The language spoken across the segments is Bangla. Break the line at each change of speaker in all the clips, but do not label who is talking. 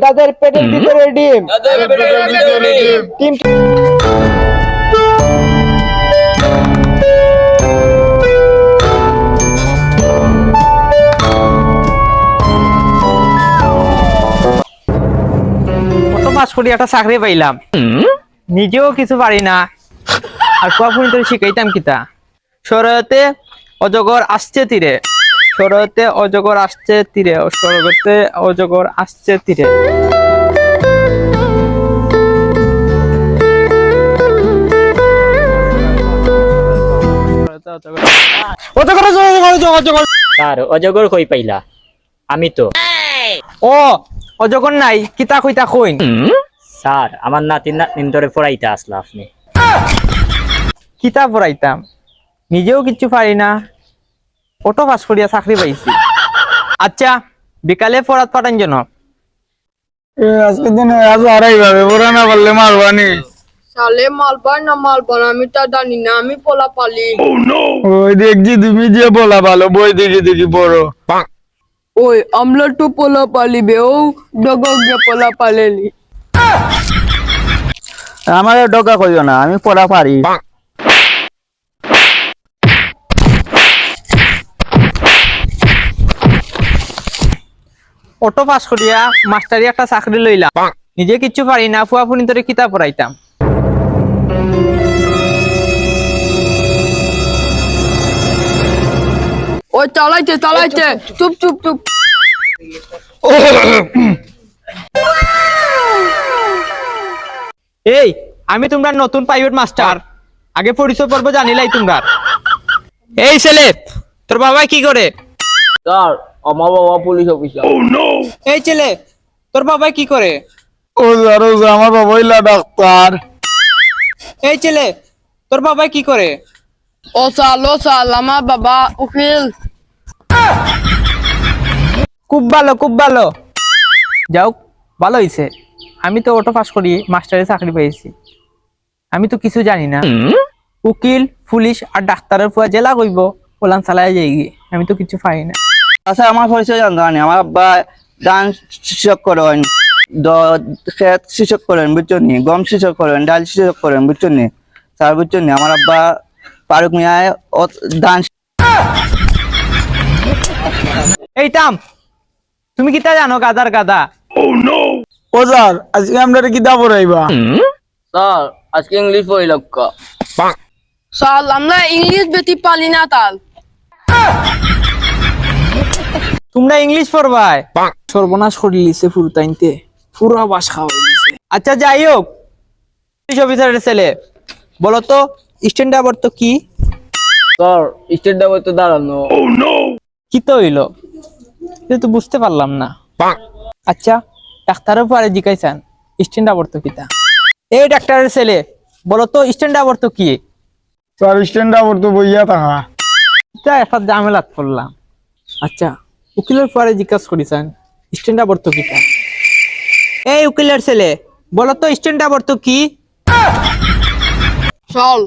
তাদের পেটের ভিতরে ডিম। ডিম। কত পাস করি একটা চাকরি পাইলাম, নিজেও কিছু পারি না, আর কুয়াপুরি তোর শিখাইতাম কিতা। সরতে অজগর আসছে তীরে, সরতে অজগর আসছে তীরে, সরতে অজগর আসছে তীরে।
স্যার অজগর কই পাইলা? আমি তো।
ও অজগর নাই, কিতা কইতা কইন।
স্যার আমার নাতিন ধরে পড়াইতে আসলা আপনি।
কিতা পড়াইতাম, নিজেও কিচ্ছু পারি না, অটো পাস করিয়া চাকরি পাইছি। আচ্ছা বিকালে পড়াত পাঠান যেন।
আজকে দিন আজ আড়াই ভাবে পড়া না পারলে মারবানি।
সালে মালবা না মালবা না আমি তা জানি না, আমি পোলা পালি।
ওই দেখছি তুমি যে বলা ভালো বই দেখি দেখি পড়ো।
ওই আমলা তো পোলা পালিবে, ও ডগা পোলা পালেনি।
আমার ডগা কইও না, আমি পড়া পারি।
অটো পাস করিয়া মাস্টারি একটা চাকরি লইলাম, নিজে কিচ্ছু পারি না, ফুয়া ফুনি তোরে কিতা পড়াইতাম।
ওই চালাইছে চালাইছে, চুপ চুপ চুপ।
এই আমি তোমরা নতুন প্রাইভেট মাস্টার, আগে পরিচয় পর্ব জানিলাই তোমরা। এই ছেলে তোর বাবা কি করে?
স্যার আমার বাবা পুলিশ অফিসার।
এই ছেলে তোর বাবা কি করে?
ও জানো আমার বাবা হইলা ডাক্তার।
এই ছেলে তোর বাবা কি করে?
ও সাল আমার বাবা উকিল।
খুব ভালো খুব ভালো, যাও ভালো হইছে। আমি তো অটো পাস করি মাস্টারের চাকরি পেয়েছি, আমি তো কিছু জানি না। উকিল পুলিশ আর ডাক্তারের ফুয়া জেলা কইব ওলান চালাই যাই গিয়ে, আমি তো কিছু পাই না।
আচ্ছা আমার পরিচয় জানতো না, আমার আব্বা ধান কৃষক করেন, ক্ষেত কৃষক করেন বুঝছো নি, গম কৃষক করেন, ডাল কৃষক করেন বুঝছো নি স্যার বুঝছো নি। আমার আব্বা ফারুক মিয়ায় ধান।
এই থাম, তুমি কিতা জানো গাদার গাদা?
ও স্যার আজকে আমরা কি দা পড়াইবা?
স্যার আজকে ইংলিশ বই লক্ষ্য।
সাল আমরা ইংলিশ বেটি পালি না তাল।
তোমরা ইংলিশ পড়বাই? সর্বনাশ করে লিছে ফুরতাইনতে, পুরা বাস খাওয়াই দিছে। আচ্ছা যাই হোক, পুলিশ অফিসারের ছেলে বলো তো স্ট্যান্ড আপ তো কি?
স্যার স্টেট ডাবল তো দাঁড়ানো।
কি তো হইলো, এটা তো বুঝতে পারলাম না। আচ্ছা ডাক্তারের পরে জিজ্ঞাসান স্ট্যান্ড আপ তো কিতা? এই ডাক্তারের ছেলে বলো তো স্ট্যান্ড আপ তো কি?
স্যার স্ট্যান্ড আপ তো বইয়া থাকা।
এটা একটা ঝামেলাত পড়লাম। আচ্ছা উকিলের পরে জিজ্ঞাসা করিছেন স্ট্যান্ড আপ তো কিতা? এই উকিলের ছেলে বলো তো স্ট্যান্ড আপ তো কি?
সাল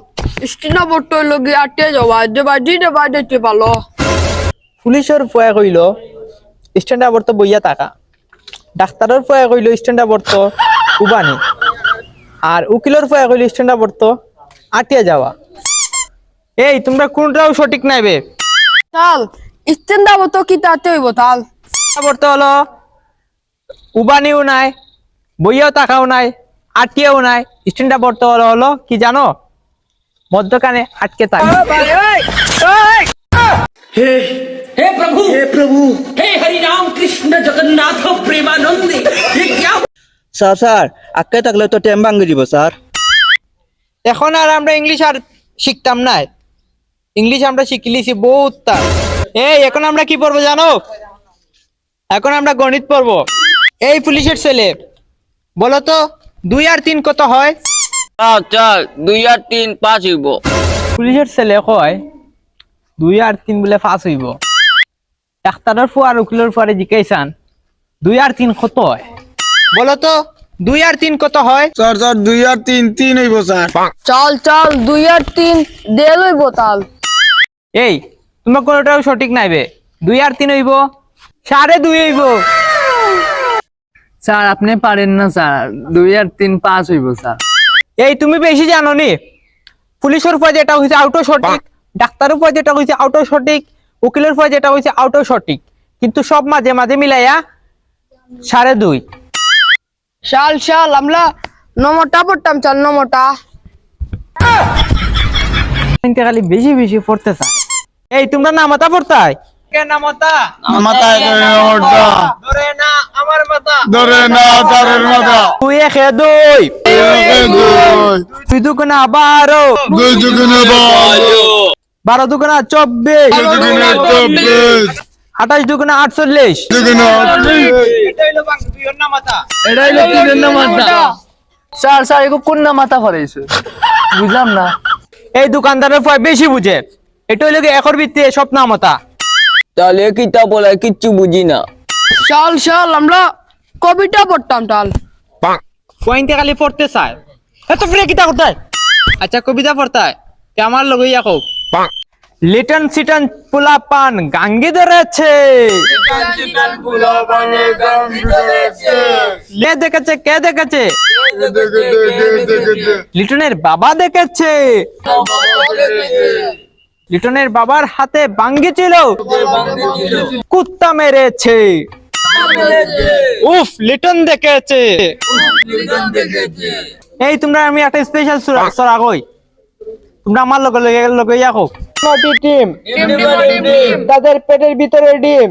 স্টিনা বট্ট লগি আটে যাওয়া যে বাজি দে বাজে ভালো।
পুলিশের পয়া কইল স্ট্যান্ড আপ তো বইয়া থাকা, ডাক্তারের পয়া কইল স্ট্যান্ড আপ তো উবানি, আর উকিলের পয়া কইল স্ট্যান্ড আপ তো আটিয়া যাওয়া। এই তোমরা কোনটাও সঠিক নাইবে।
তাল স্টিনা বট্ট কি তাতে হইব তাল?
পড়তে হলো উবানিও নাই, বইয়াও তাকাও নাই, আটকেও নাই। স্ট্যান্ড আপ পড়তে হলো হলো কি জানো? মধ্যখানে আটকে থাকে।
हे प्रभु हे हरि राम कृष्ण जगन्नाथ प्रेमानंद ये क्या?
স্যার স্যার আটকে থাকলে তো টেম ভাঙ্গি দিব স্যার।
এখন আর আমরা ইংলিশ আর শিখতাম না, ইংলিশ আমরা শিখলিছি বহুত তার। এই এখন আমরা কি পড়বো জানো? এখন আমরা গণিত পড়বো। এই পুলিশের ছেলে বলো তো 2 আর 3 কত হয়?
স্যার 2 আর 3 5 হইব।
পুলিশের ছেলে কয় 2 আর 3 বলে 5 হইব। ডাক্তারের ফুয়া আর উকিলের ফুয়ারে জিজ্ঞাসান 2 আর 3 কত হয়? বলো তো 2 আর 3 কত হয়?
স্যার স্যার 2 আর 3 3 হইব স্যার।
চাল 2 আর 3 দেল হইব তাল।
এই তোমরা কোনটাও সঠিক নাইবে, 2 আর 3 হইব 2.5 হইব।
স্যার আপনি পারেন না স্যার 2 আর 3 পাস হইব স্যার।
এই তুমি বেশি জানো নি, পুলিশের উপর যেটা হয়েছে আউটো সঠিক, ডাক্তারের উপর যেটা হয়েছে আউটো সঠিক, উকিলের উপর যেটা হয়েছে আউটো সঠিক, কিন্তু সব মাঝে মাঝে মিলাইয়া 2.5।
শাল আমরা নমটা পড়তাম চাল নমটা।
কিন্তু খালি বেশি বেশি পড়তে চায়। এই তোমরা নামাতা পড়তাই কে নামাতা?
মাথায় ওটা
ধরে না আমার মাথা,
ধরে না তারের মাথা।
2 একে 2, 2 দুগুণে 12,
2 দুগুণে 12,
12 দুগুণে 24,
2 দুগুণে 24,
28 দুগুণে 48।
দুগুণে 48।
এটা হইলো তিনের নামাতা।
স্যার এগো কোন না মাথা ফরাইছে বুঝলাম না।
এই দোকানদারের পয় বেশি বুঝে, এটা হইলো কি একর ভিত্তি সব নামতা।
তাহলে কিতাব বলে কিচ্ছু বুঝি না।
শাল আমরা কবিতা পড়তাম টাল।
কইনতে খালি পড়তে চায়, এত ফ্রি কিতা করতে। আচ্ছা কবিতা পড়তায় তে আমার লগইয়া কও। লিটন সিটন পোলা পান গাঙ্গি ধরেছে, লে দেখেছে কে দেখেছে? লিটনের বাবা দেখেছে। লিটনের বাবার হাতে বাঙ্গি ছিল, কুত্তা মেরেছে। উফ লিটন দেখেছে। এই তোমরা আমি একটা স্পেশাল সরা কই, তোমরা আমার লগে ইয়াকো। টিম তাদের পেটের ভিতরে ডিম।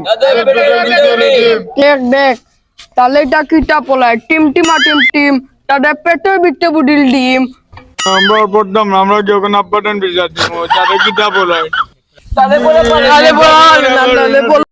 দেখ তাহলে এটা কিতা পলায় টিম তাদের পেটের ভিতরে বুডিল ডিম।
আমরা পড়তাম না, আমরা যখন আপাটান বিচার দিব তাদের কিতাব বলাই।
তাহলে বল